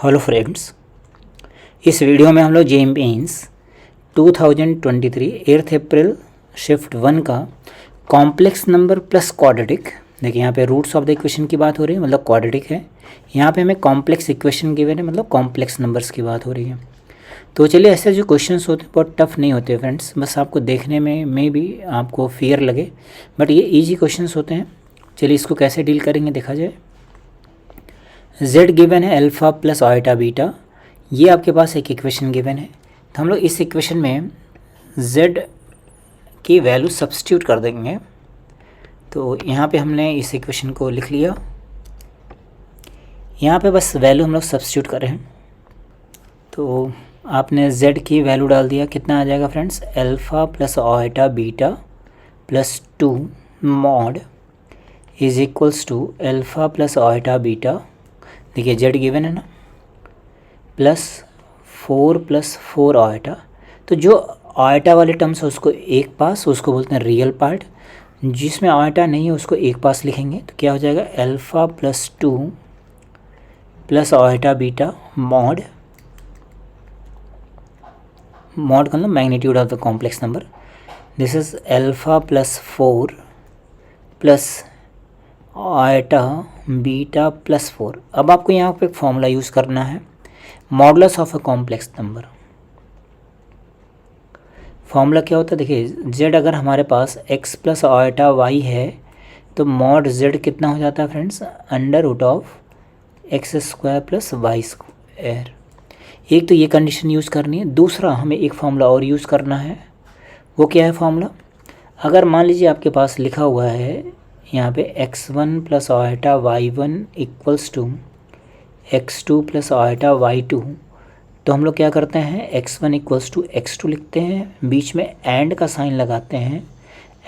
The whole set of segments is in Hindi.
हेलो फ्रेंड्स, इस वीडियो में हम लोग जेईई मेंस 2023 8 अप्रैल शिफ्ट 1 का कॉम्प्लेक्स नंबर प्लस क्वाड्रेटिक। देखिए यहाँ पे रूट्स ऑफ द इक्वेशन की बात हो रही है, मतलब क्वाड्रेटिक है। यहाँ पे हमें कॉम्प्लेक्स इक्वेशन गिवन है, मतलब कॉम्प्लेक्स नंबर्स की बात हो रही है। तो चलिए, ऐसे जो क्वेश्चंस होते हैं बहुत टफ नहीं होते फ्रेंड्स, बस आपको देखने में भी आपको फियर लगे, बट ये ईजी क्वेश्चंस होते हैं। चलिए इसको कैसे डील करेंगे देखा जाए। z गिवन है अल्फ़ा प्लस आइटा बीटा, ये आपके पास एक इक्वेशन गिवन है। तो हम लोग इस इक्वेशन में z की वैल्यू सब्स्टिट्यूट कर देंगे। तो यहाँ पे हमने इस इक्वेशन को लिख लिया, यहाँ पे बस वैल्यू हम लोग सब्स्टिट्यूट कर रहे हैं। तो आपने z की वैल्यू डाल दिया, कितना आ जाएगा friends, alpha plus iota beta plus 2 mod is equals to alpha plus iota beta, देखिए z गिवन है ना, प्लस 4 आइटा। तो जो आइटा वाले टर्म्स है उसको एक पास, उसको बोलते हैं रियल पार्ट। जिसमें आइटा नहीं है उसको एक पास लिखेंगे, तो क्या हो जाएगा, alpha plus 2 plus iota beta mod का मतलब magnitude of the complex number. This is alpha plus 4 plus iota beta plus 4। अब आपको यहाँ पे एक फॉर्मूला यूज़ करना है, modulus of a complex number. Formula क्या होता है, देखिए z अगर हमारे पास x प्लस आइटा y है तो मॉड z कितना हो जाता है friends, under root of x square plus y square. एक तो ये कंडीशन यूज़ करनी है, दूसरा हमें एक फॉर्मूला और यूज़ करना है। वो क्या है फॉर्मूला, अगर मान लीजिए आपके पास लिखा हुआ है यहाँ पे x1 plus iota y1 equals to x2 plus iota y2, तो हम लोग क्या करते हैं, x1 इक्वल्स टू x2 लिखते हैं, बीच में एंड का साइन लगाते हैं,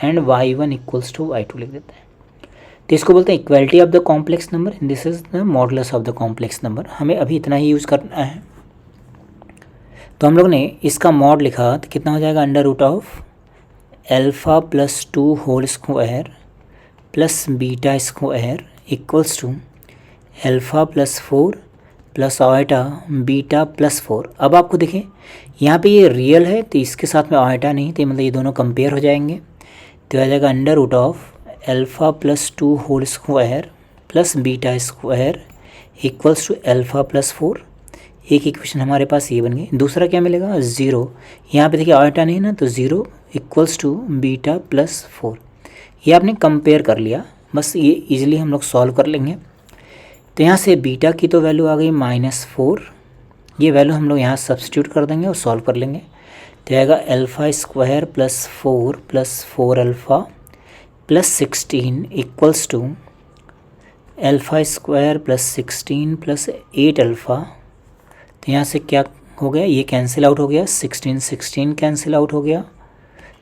and y1 equals to y2 लिख देते हैं। तो इसको बोलते हैं equality of the complex number, this is the modulus of the complex number. हमें अभी इतना ही यूज़ करना है। तो हम लोग ने इसका मॉड लिखा तो कितना हो जाएगा, under root of alpha plus 2 whole square plus beta square equals to alpha plus 4 plus iota beta plus 4। अब आपको देखें यहाँ पे ये रियल है तो इसके साथ में आइटा नहीं, तो मतलब ये दोनों कंपेयर हो जाएंगे। तो आ जाएगा under root of alpha plus 2 whole square plus beta square equals to alpha plus 4। एक इक्वेशन हमारे पास ये बन गई। दूसरा क्या मिलेगा, 0, यहाँ पे देखिए आइटा नहीं ना, तो 0 इक्वल्स टू बीटा प्लस 4। ये आपने कंपेयर कर लिया, बस ये इजीली हम लोग सॉल्व कर लेंगे। तो यहाँ से बीटा की तो वैल्यू आ गई -4, ये वैल्यू हम लोग यहाँ सब्स्टिट्यूट कर देंगे और सॉल्व कर लेंगे। तो आएगा alpha square plus 4 alpha plus 16 equals to alpha square plus 16 plus 8 alpha. तो यहाँ से क्या हो गया, ये कैंसिल आउट हो गया, 16 कैंसिल आउट हो गया।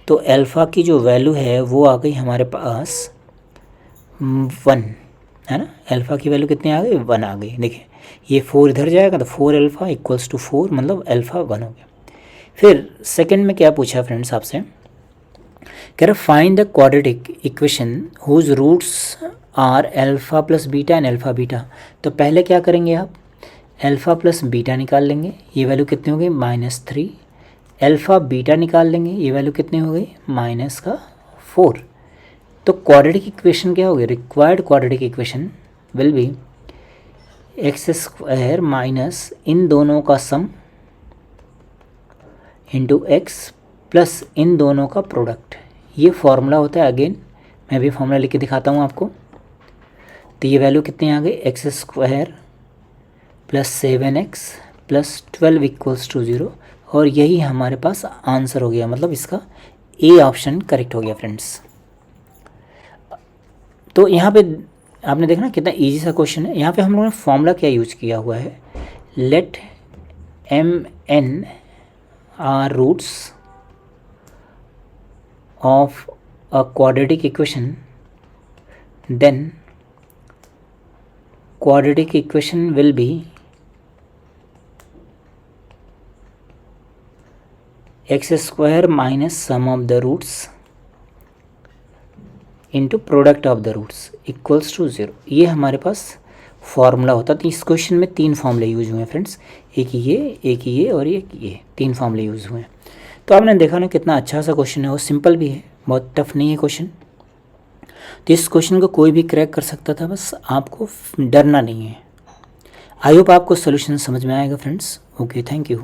तो अल्फ़ा की जो वैल्यू है वो आ गई हमारे पास 1, है ना। अल्फ़ा की वैल्यू कितनी आ गई, 1 आ गई। देखिए ये 4 इधर जाएगा तो 4 अल्फ़ा इक्वल्स टू 4, मतलब अल्फ़ा 1 हो गया। फिर सेकंड में क्या पूछा फ्रेंड्स आपसे, कह रहा find the quadratic equation whose roots are alpha plus beta and alpha beta. तो पहले क्या करेंगे आप, अल्फ़ा प्लस बीटा निकाल लेंगे, ये वैल्यू कितनी हो गई, -3। अल्फ़ा बीटा निकाल लेंगे, ये वैल्यू कितनी हो गई, -4। तो क्वाड्रेटिक इक्वेशन क्या होगी, required quadratic equation will be x square minus इन दोनों का सम इंटू एक्स प्लस इन दोनों का प्रोडक्ट। ये फॉर्मूला होता है। अगेन मैं भी फॉर्मूला लिख के दिखाता हूँ आपको। तो ये वैल्यू कितनी आ गई, x square plus 7x plus 12 equals to 0, और यही हमारे पास आंसर हो गया, मतलब इसका ए ऑप्शन करेक्ट हो गया फ्रेंड्स। तो यहाँ पे आपने देखा ना कितना इजी सा क्वेश्चन है। यहाँ पे हम लोगों ने फॉर्मूला क्या यूज किया हुआ है, let mn are roots of a quadratic equation, then quadratic equation will be x square minus sum of the roots into product of the roots equals to 0। ये हमारे पास फार्मूला होता। तो इस क्वेश्चन में 3 फार्मूले यूज हुए हैं फ्रेंड्स, एक ये और एक ये 3 फार्मूले यूज हुए हैं। तो आपने देखा ना कितना अच्छा सा क्वेश्चन है, वो सिंपल भी है, बहुत टफ नहीं है क्वेश्चन। तो इस क्वेश्चन को कोई भी क्रैक कर सकता था, बस आपको डरना नहीं है। आई होप आपको सोल्यूशन समझ में आएगा फ्रेंड्स। Okay, thank you.